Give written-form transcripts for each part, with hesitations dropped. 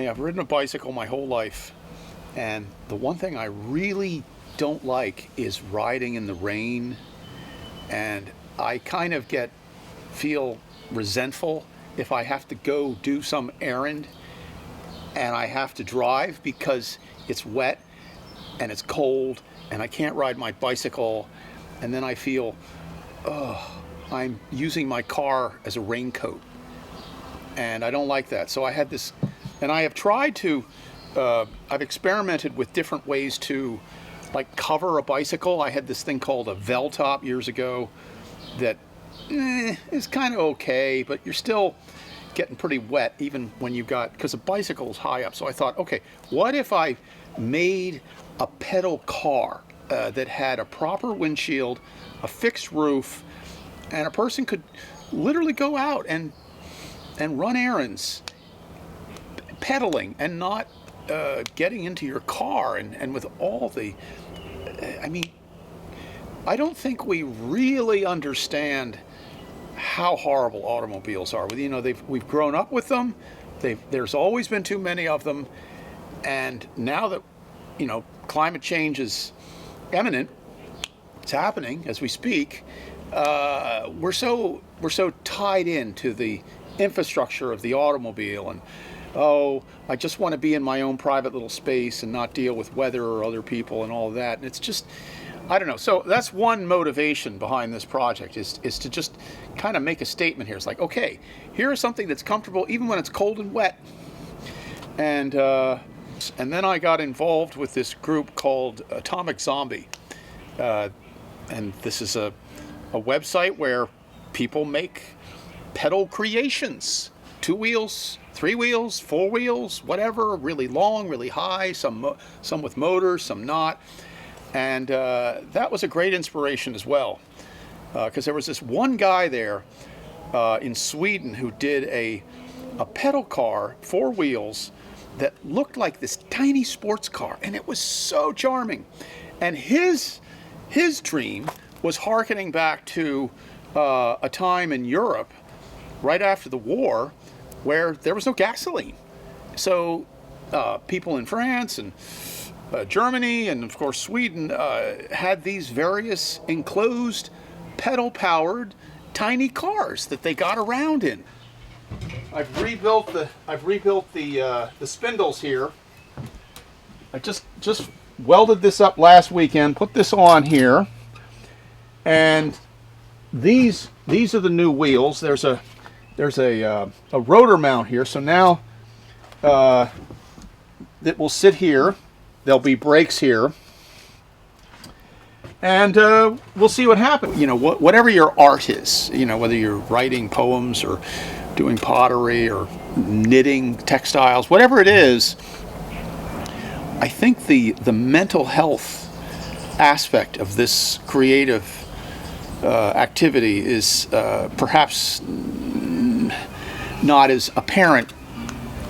I've ridden a bicycle my whole life, and the one thing I really don't like is riding in the rain, and I kind of feel resentful if I have to go do some errand and I have to drive because it's wet and it's cold and I can't ride my bicycle, and then I feel, oh, I'm using my car as a raincoat, and I don't like that. So I had this, and I have tried to, I've experimented with different ways to like cover a bicycle. I had this thing called a Veltop years ago that is kind of okay, but you're still getting pretty wet even when you got, because the bicycle is high up. So I thought, okay, what if I made a pedal car that had a proper windshield, a fixed roof, and a person could literally go out and run errands pedaling and not getting into your car and with all the, I mean, I don't think we really understand how horrible automobiles are. You know, we've grown up with them. There's always been too many of them, and now that, you know, climate change is imminent, it's happening as we speak. We're so tied into the infrastructure of the automobile, and oh, I just want to be in my own private little space and not deal with weather or other people and all of that. And it's just, I don't know. So that's one motivation behind this project is to just kind of make a statement here. It's like, okay, here's something that's comfortable even when it's cold and wet. And then I got involved with this group called Atomic Zombie. And this is a website where people make pedal creations, 2 wheels, 3 wheels, 4 wheels, whatever, really long, really high, some with motors, some not. And that was a great inspiration as well, because there was this one guy there in Sweden who did a pedal car, 4 wheels, that looked like this tiny sports car, and it was so charming. And his dream was hearkening back to a time in Europe right after the war where there was no gasoline. So people in France and Germany and of course Sweden had these various enclosed pedal-powered tiny cars that they got around in. I've rebuilt the spindles here. I just welded this up last weekend, put this on here, and these are the new wheels. There's a rotor mount here, so now it will sit here. There'll be brakes here, and we'll see what happens. You know, whatever your art is, you know, whether you're writing poems or doing pottery or knitting textiles, whatever it is, I think the mental health aspect of this creative activity is perhaps not as apparent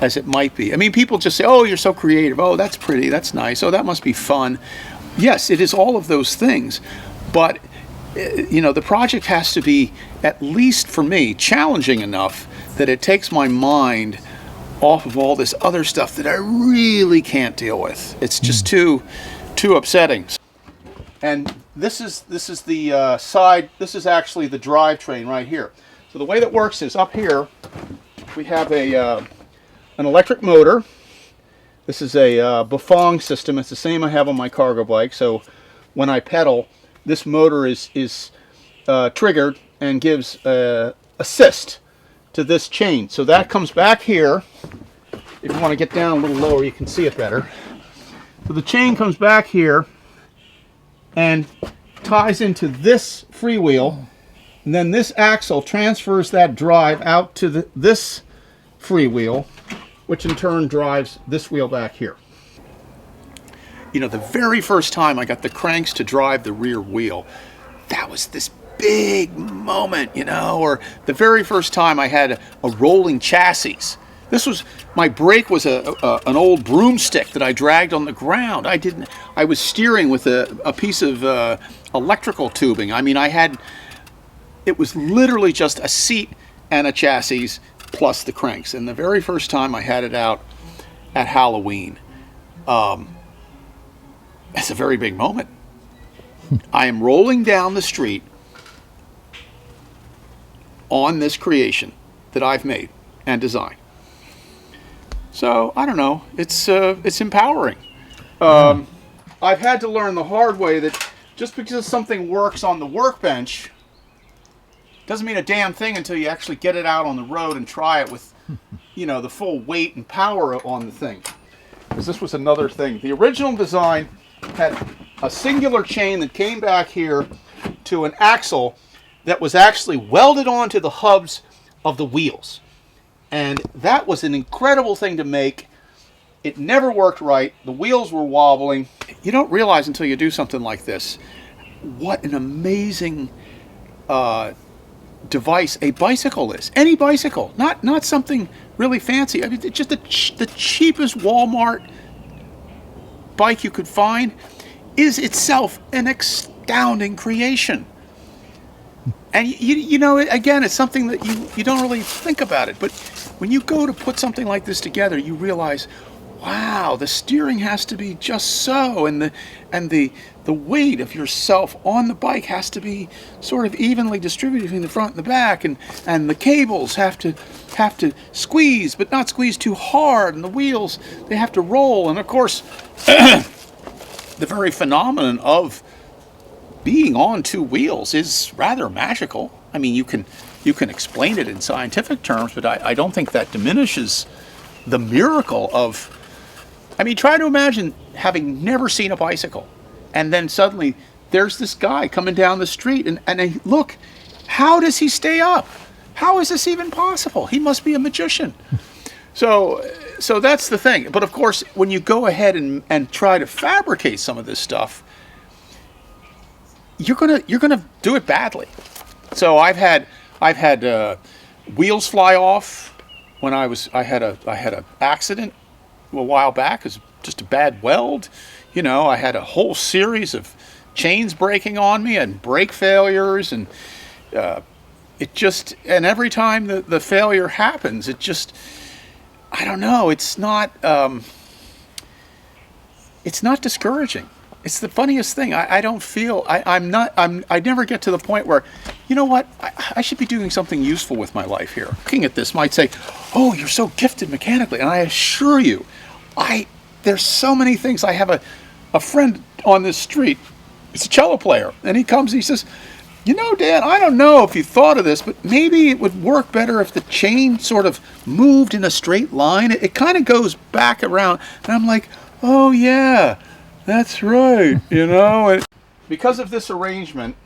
as it might be. I mean, people just say, oh, you're so creative. Oh, that's pretty. That's nice. Oh, that must be fun. Yes, it is all of those things. But, you know, the project has to be, at least for me, challenging enough that it takes my mind off of all this other stuff that I really can't deal with. It's just too upsetting. And this is the side. This is actually the drivetrain right here. So the way that works is up here we have an electric motor. This is a Bafang system. It's the same I have on my cargo bike. So when I pedal, this motor is triggered and gives assist to this chain. So that comes back here. If you want to get down a little lower, you can see it better. So the chain comes back here and ties into this freewheel, and then this axle transfers that drive out to this freewheel, which in turn drives this wheel back here. You know, the very first time I got the cranks to drive the rear wheel, that was this big moment, you know, or the very first time I had a rolling chassis. This was, my brake was an old broomstick that I dragged on the ground. I was steering with a piece of electrical tubing. I mean, it was literally just a seat and a chassis plus the cranks. And the very first time I had it out, at Halloween. It's a very big moment. I am rolling down the street on this creation that I've made and designed. So I don't know. It's empowering. I've had to learn the hard way that just because something works on the workbench doesn't mean a damn thing until you actually get it out on the road and try it with, the full weight and power on the thing. Because this was another thing. The original design had a singular chain that came back here to an axle that was actually welded onto the hubs of the wheels. And that was an incredible thing to make. It never worked right. The wheels were wobbling. You don't realize until you do something like this what an amazing device a bicycle is. Any bicycle, not something really fancy. I mean, it's just the cheapest Walmart bike you could find is itself an astounding creation. And again, it's something that you don't really think about it. But when you go to put something like this together, you realize, wow, the steering has to be just so, and the weight of yourself on the bike has to be sort of evenly distributed between the front and the back, and the cables have to squeeze, but not squeeze too hard, and the wheels, they have to roll, and of course, the very phenomenon of being on two wheels is rather magical. I mean, you can explain it in scientific terms, but I don't think that diminishes the miracle of. I mean, try to imagine having never seen a bicycle, and then suddenly there's this guy coming down the street, and look, how does he stay up? How is this even possible? He must be a magician. So that's the thing. But of course, when you go ahead and try to fabricate some of this stuff, you're gonna do it badly. So I've had wheels fly off when I had a accident a while back. It was just a bad weld. I had a whole series of chains breaking on me and brake failures, and and every time the failure happens, it just, I don't know, it's not discouraging. It's the funniest thing. I don't feel, I never get to the point where, you know what, I should be doing something useful with my life here. Looking at this might say, oh, you're so gifted mechanically. And I assure you, there's so many things. I have a friend on this street, he's a cello player, and he comes, he says, Dan, I don't know if you thought of this, but maybe it would work better if the chain sort of moved in a straight line. It kind of goes back around. And I'm like, oh yeah, that's right, And because of this arrangement,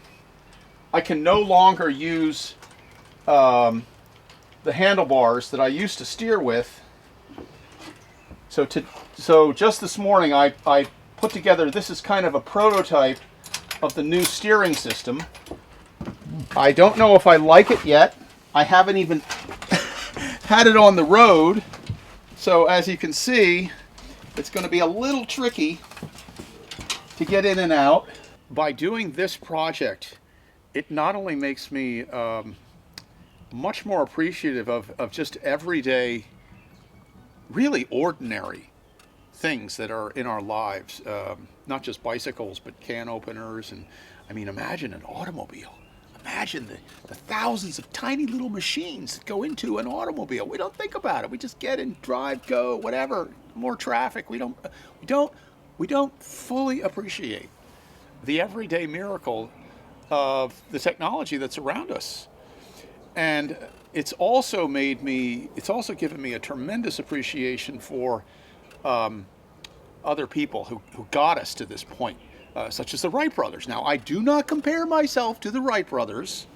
I can no longer use the handlebars that I used to steer with. So just this morning, I put together, this is kind of a prototype of the new steering system. I don't know if I like it yet. I haven't even had it on the road. So as you can see, it's going to be a little tricky to get in and out. By doing this project, it not only makes me much more appreciative of just everyday, really ordinary things that are in our lives, not just bicycles, but can openers. And I mean, imagine an automobile. Imagine the thousands of tiny little machines that go into an automobile. We don't think about it. We just get in, drive, go, whatever. More traffic. We don't fully appreciate the everyday miracle of the technology that's around us. And it's also given me a tremendous appreciation for other people who got us to this point, such as the Wright brothers. Now, I do not compare myself to the Wright brothers.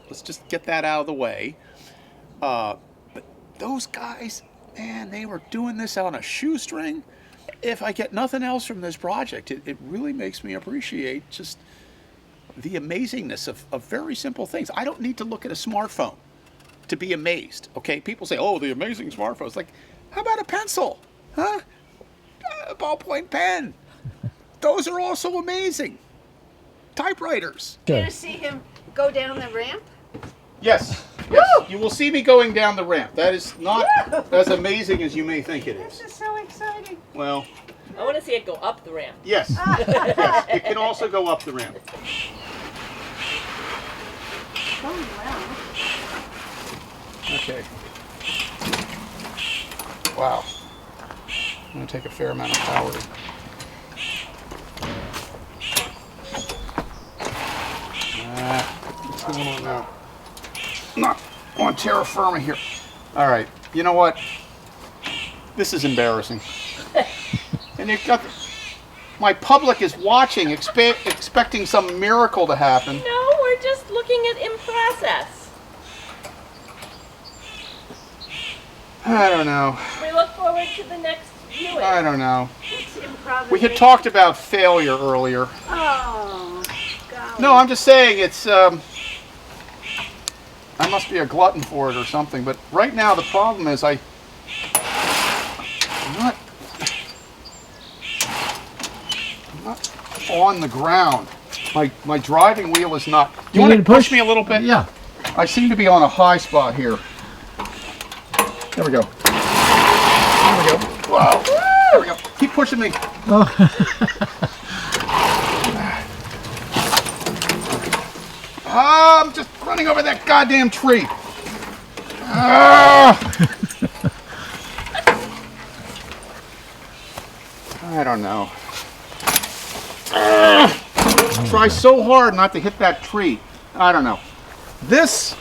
Let's just get that out of the way. But those guys, man, they were doing this on a shoestring. If I get nothing else from this project, it really makes me appreciate just the amazingness of very simple things. I don't need to look at a smartphone to be amazed, okay? People say, oh, the amazing smartphones. Like, how about a pencil? Huh? A ballpoint pen. Those are also amazing. Typewriters. You're going to see him go down the ramp? Yes. Yes, you will see me going down the ramp. That is not as amazing as you may think it is. This is so exciting. Well, I want to see it go up the ramp. yes. Yes, it can also go up the ramp. Going well. Okay. Wow. I'm going to take a fair amount of power. What's going on now? Not on terra firma here. All right. You know what? This is embarrassing. And it got my public is watching, expecting some miracle to happen. No, we're just looking at in process. I don't know. We look forward to the next viewing. I don't know. It's improvisation. We had talked about failure earlier. Oh, golly. No, I'm just saying it's. I must be a glutton for it or something. But right now the problem is I'm not on the ground. My driving wheel is not. You want to push me a little bit? Yeah. I seem to be on a high spot here. There we go. There we go. Wow. There we go. Keep pushing me. I'm just running over that goddamn tree. I don't know. Try so hard not to hit that tree. I don't know. This.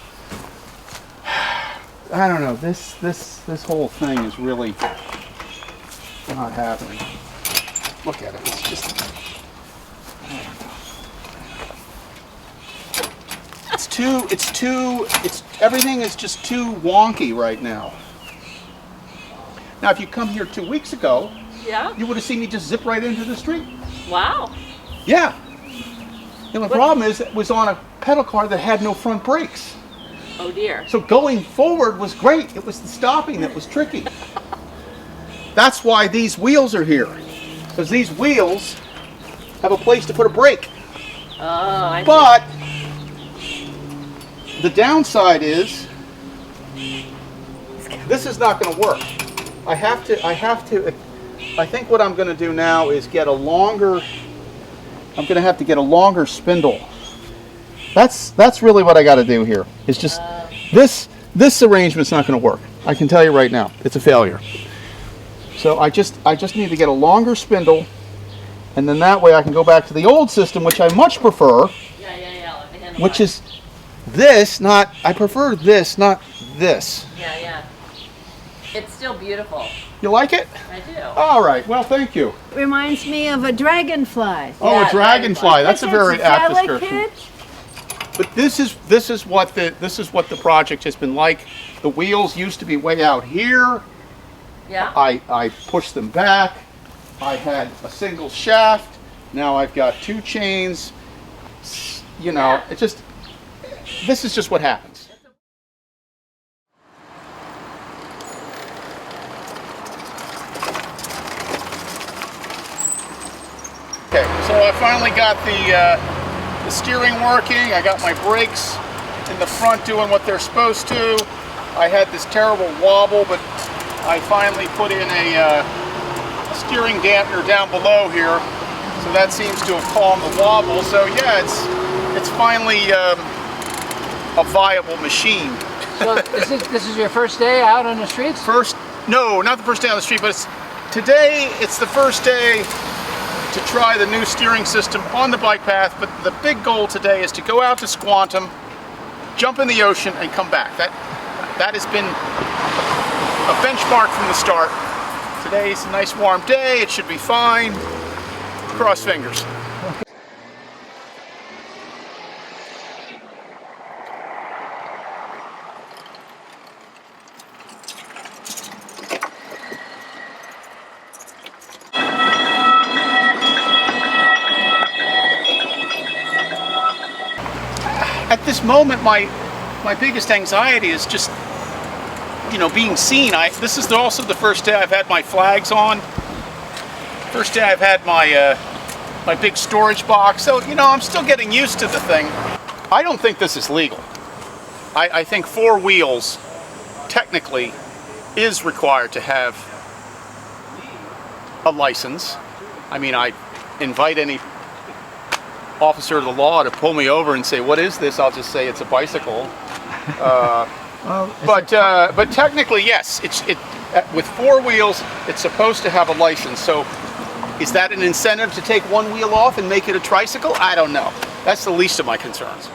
I don't know. This whole thing is really not happening. Look at it. It's just. Everything is just too wonky right now. Now, if you come here 2 weeks ago, Yeah? you would have seen me just zip right into the street. Wow. Yeah. And the problem is, it was on a pedal car that had no front brakes. Oh dear. So going forward was great. It was the stopping that was tricky. That's why these wheels are here. Because these wheels have a place to put a brake. Oh, I see. But the downside is this is not going to work. I think what I'm going to do now is get a longer, I'm going to have to get a longer spindle. That's really what I got to do here. It's just this arrangement's not going to work. I can tell you right now, it's a failure. So I just need to get a longer spindle, and then that way I can go back to the old system, which I much prefer, Yeah. Like the handlebar. which is this, not, I prefer this, not this. Yeah. It's still beautiful. You like it? I do. All right, well, thank you. Reminds me of a dragonfly. Oh, Yeah, a dragonfly. That's a very apt delicate. description. But this is what the project has been like. The wheels used to be way out here. Yeah? I pushed them back. I had a single shaft. Now I've got 2 chains. You know, this is just what happens. Okay, so I finally got the steering working. I got my brakes in the front doing what they're supposed to. I had this terrible wobble, but I finally put in a steering dampener down below here, so that seems to have calmed the wobble. So yeah, it's finally a viable machine. So this is your first day out on the streets? No, not the first day on the street, but today it's the first day to try the new steering system on the bike path. But the big goal today is to go out to Squantum, jump in the ocean, and come back. That has been a benchmark from the start. Today's a nice warm day. It should be fine. Cross fingers. At this moment, my biggest anxiety is just, being seen. This is also the first day I've had my flags on. First day I've had my big storage box. So, I'm still getting used to the thing. I don't think this is legal. I think 4 wheels technically is required to have a license. I mean, I invite any officer of the law to pull me over and say, "What is this?" I'll just say it's a bicycle. Well, But technically, yes, with 4 wheels, it's supposed to have a license. So, is that an incentive to take 1 wheel off and make it a tricycle? I don't know. That's the least of my concerns.